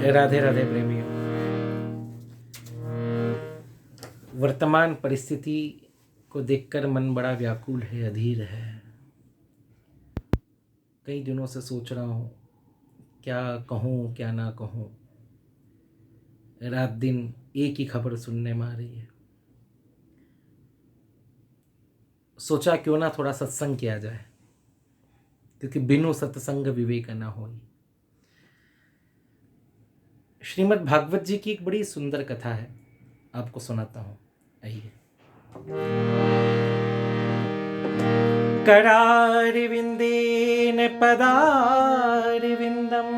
राधे राधे प्रेमियों। वर्तमान परिस्थिति को देखकर मन बड़ा व्याकुल है, अधीर है। कई दिनों से सोच रहा हूँ क्या कहूँ क्या ना कहूँ। रात दिन एक ही खबर सुनने में आ रही है। सोचा क्यों ना थोड़ा सत्संग किया जाए, क्योंकि बिनु सत्संग विवेक न होई। श्रीमद् भागवत जी की एक बड़ी सुंदर कथा है, आपको सुनाता हूँ। आइए। करारविंदेन पदारविंदम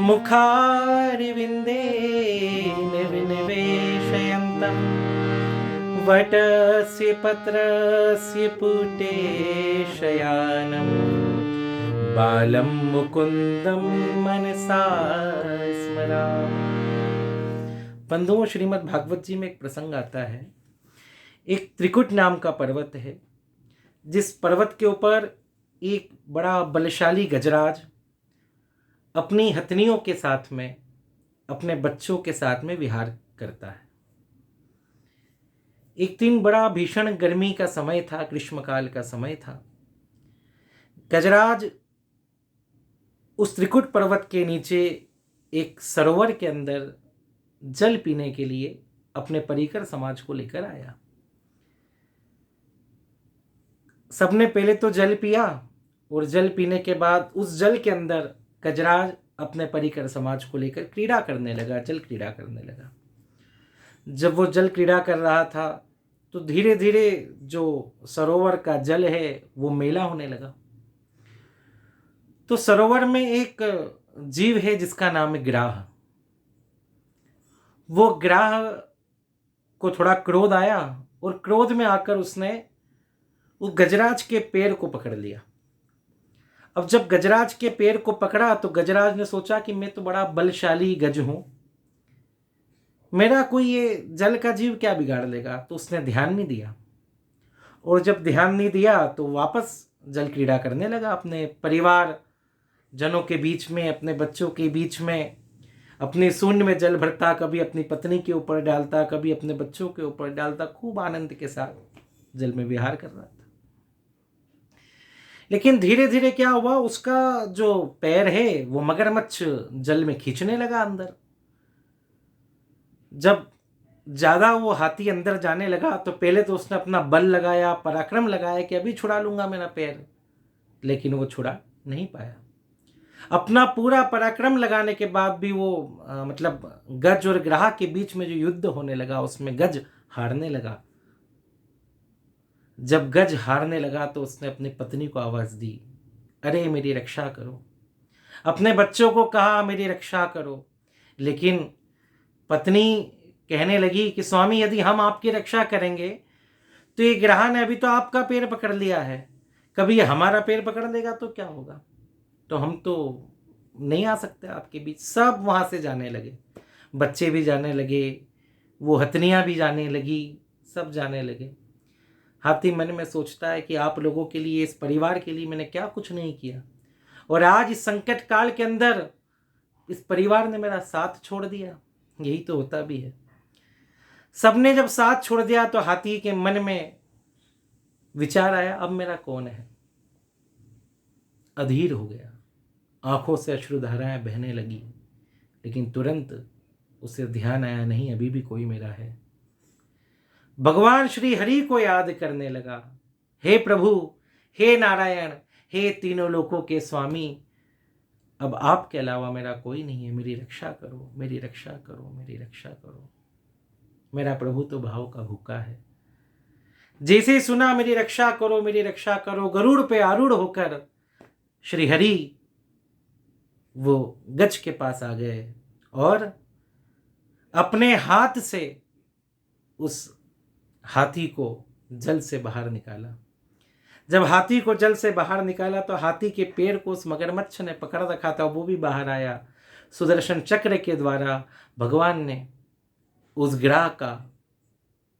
मुखारविंदेन विनिवेशयन्तं वटस्य पत्रस्य पुटे शयानं बालं मुकुंदम मनसा स्मरामि। बंधुओं, श्रीमद् भागवत जी में एक प्रसंग आता है। एक त्रिकुट नाम का पर्वत है, जिस पर्वत के ऊपर एक बड़ा बलशाली गजराज अपनी हथनियों के साथ में, अपने बच्चों के साथ में विहार करता है। एक दिन बड़ा भीषण गर्मी का समय था, ग्रीष्मकाल का समय था। गजराज उस त्रिकुट पर्वत के नीचे एक सरोवर के अंदर जल पीने के लिए अपने परिकर समाज को लेकर आया। सबने पहले तो जल पिया और जल पीने के बाद उस जल के अंदर गजराज अपने परिकर समाज को लेकर क्रीड़ा करने लगा, जल क्रीड़ा करने लगा। जब वो जल क्रीड़ा कर रहा था तो धीरे धीरे जो सरोवर का जल है वो मैला होने लगा। तो सरोवर में एक जीव है जिसका नाम है ग्राह। वो ग्राह को थोड़ा क्रोध आया और क्रोध में आकर उसने वो गजराज के पैर को पकड़ लिया। अब जब गजराज के पैर को पकड़ा तो गजराज ने सोचा कि मैं तो बड़ा बलशाली गज हूं, मेरा कोई ये जल का जीव क्या बिगाड़ लेगा। तो उसने ध्यान नहीं दिया, और जब ध्यान नहीं दिया तो वापस जल क्रीड़ा करने लगा अपने परिवार जनों के बीच में, अपने बच्चों के बीच में। अपनी सूंड में जल भरता, कभी अपनी पत्नी के ऊपर डालता, कभी अपने बच्चों के ऊपर डालता, खूब आनंद के साथ जल में विहार कर रहा था। लेकिन धीरे धीरे क्या हुआ, उसका जो पैर है वो मगरमच्छ जल में खींचने लगा अंदर। जब ज्यादा वो हाथी अंदर जाने लगा तो पहले तो उसने अपना बल लगाया, पराक्रम लगाया कि अभी छुड़ा लूंगा मेरा पैर, लेकिन वो छुड़ा नहीं पाया। अपना पूरा पराक्रम लगाने के बाद भी वो मतलब गज और ग्राह के बीच में जो युद्ध होने लगा उसमें गज हारने लगा। जब गज हारने लगा तो उसने अपनी पत्नी को आवाज दी, अरे मेरी रक्षा करो। अपने बच्चों को कहा मेरी रक्षा करो। लेकिन पत्नी कहने लगी कि स्वामी, यदि हम आपकी रक्षा करेंगे तो ये ग्राह ने अभी तो आपका पैर पकड़ लिया है, कभी ये हमारा पैर पकड़ लेगा तो क्या होगा। तो हम तो नहीं आ सकते आपके बीच। सब वहां से जाने लगे, बच्चे भी जाने लगे, वो हथनियां भी जाने लगी, सब जाने लगे। हाथी मन में सोचता है कि आप लोगों के लिए, इस परिवार के लिए मैंने क्या कुछ नहीं किया, और आज इस संकट काल के अंदर इस परिवार ने मेरा साथ छोड़ दिया। यही तो होता भी है। सबने जब साथ छोड़ दिया तो हाथी के मन में विचार आया, अब मेरा कौन है। अधीर हो गया, आंखों से अश्रुधाराएं बहने लगी। लेकिन तुरंत उसे ध्यान आया, नहीं अभी भी कोई मेरा है। भगवान श्री हरि को याद करने लगा, हे प्रभु, हे नारायण, हे तीनों लोकों के स्वामी, अब आपके अलावा मेरा कोई नहीं है, मेरी रक्षा करो, मेरी रक्षा करो, मेरी रक्षा करो। मेरा प्रभु तो भाव का भूखा है। जैसे ही सुना मेरी रक्षा करो, मेरी रक्षा करो, गरुड़ पे आरूढ़ होकर श्री हरि वो गज के पास आ गए और अपने हाथ से उस हाथी को जल से बाहर निकाला। जब हाथी को जल से बाहर निकाला तो हाथी के पैर को उस मगरमच्छ ने पकड़ रखा था, वो भी बाहर आया। सुदर्शन चक्र के द्वारा भगवान ने उस ग्राह का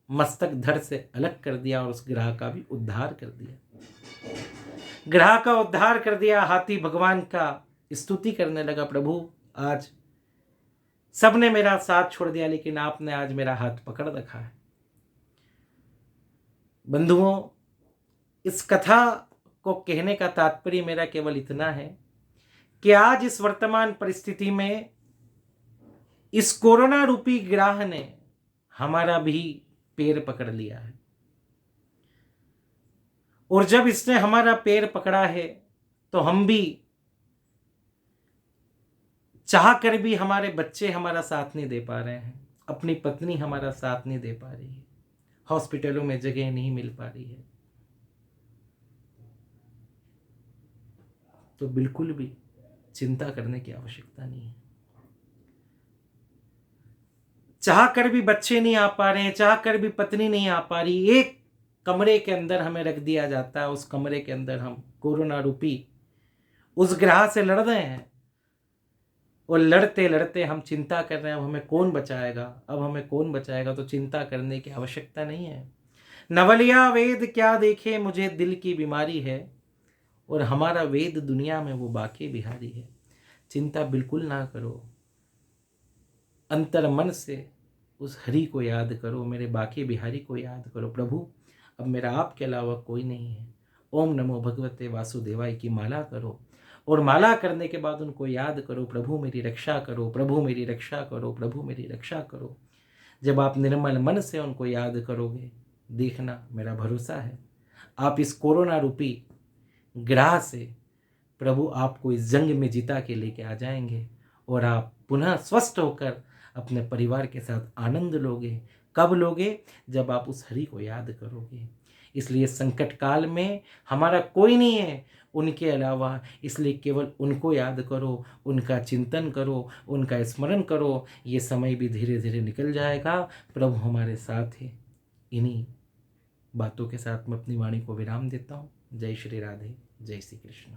मस्तक धड़ से अलग कर दिया और उस ग्राह का भी उद्धार कर दिया। ग्राह का उद्धार कर दिया। हाथी भगवान का स्तुति करने लगा, प्रभु आज सबने मेरा साथ छोड़ दिया लेकिन आपने आज मेरा हाथ पकड़ रखा है। बंधुओं, इस कथा को कहने का तात्पर्य मेरा केवल इतना है कि आज इस वर्तमान परिस्थिति में इस कोरोना रूपी ग्राह ने हमारा भी पैर पकड़ लिया है, और जब इसने हमारा पैर पकड़ा है तो हम भी चाह कर भी, हमारे बच्चे हमारा साथ नहीं दे पा रहे हैं, अपनी पत्नी हमारा साथ नहीं दे पा रही है, हॉस्पिटलों में जगह नहीं मिल पा रही है, तो बिल्कुल भी चिंता करने की आवश्यकता नहीं है। चाह कर भी बच्चे नहीं आ पा रहे हैं, चाह कर भी पत्नी नहीं आ पा रही, एक कमरे के अंदर हमें रख दिया जाता है, उस कमरे के अंदर हम कोरोना रूपी उस ग्रह से लड़ रहे हैं, और लड़ते लड़ते हम चिंता कर रहे हैं अब हमें कौन बचाएगा, अब हमें कौन बचाएगा। तो चिंता करने की आवश्यकता नहीं है। नवलिया वेद क्या देखे मुझे दिल की बीमारी है, और हमारा वेद दुनिया में वो बाके बिहारी है। चिंता बिल्कुल ना करो, अंतर मन से उस हरि को याद करो, मेरे बाके बिहारी को याद करो। प्रभु अब मेरा आपके अलावा कोई नहीं है। ओम नमो भगवते वासुदेवाय की माला करो, और माला करने के बाद उनको याद करो, प्रभु मेरी रक्षा करो, प्रभु मेरी रक्षा करो, प्रभु मेरी रक्षा करो। जब आप निर्मल मन से उनको याद करोगे, देखना मेरा भरोसा है आप इस कोरोना रूपी ग्रह से प्रभु आपको इस जंग में जिता के लेके आ जाएंगे, और आप पुनः स्वस्थ होकर अपने परिवार के साथ आनंद लोगे। कब लोगे? जब आप उस हरि को याद करोगे। इसलिए संकट काल में हमारा कोई नहीं है उनके अलावा, इसलिए केवल उनको याद करो, उनका चिंतन करो, उनका स्मरण करो। ये समय भी धीरे धीरे निकल जाएगा, प्रभु हमारे साथ है। इन्हीं बातों के साथ मैं अपनी वाणी को विराम देता हूँ। जय श्री राधे, जय श्री कृष्ण।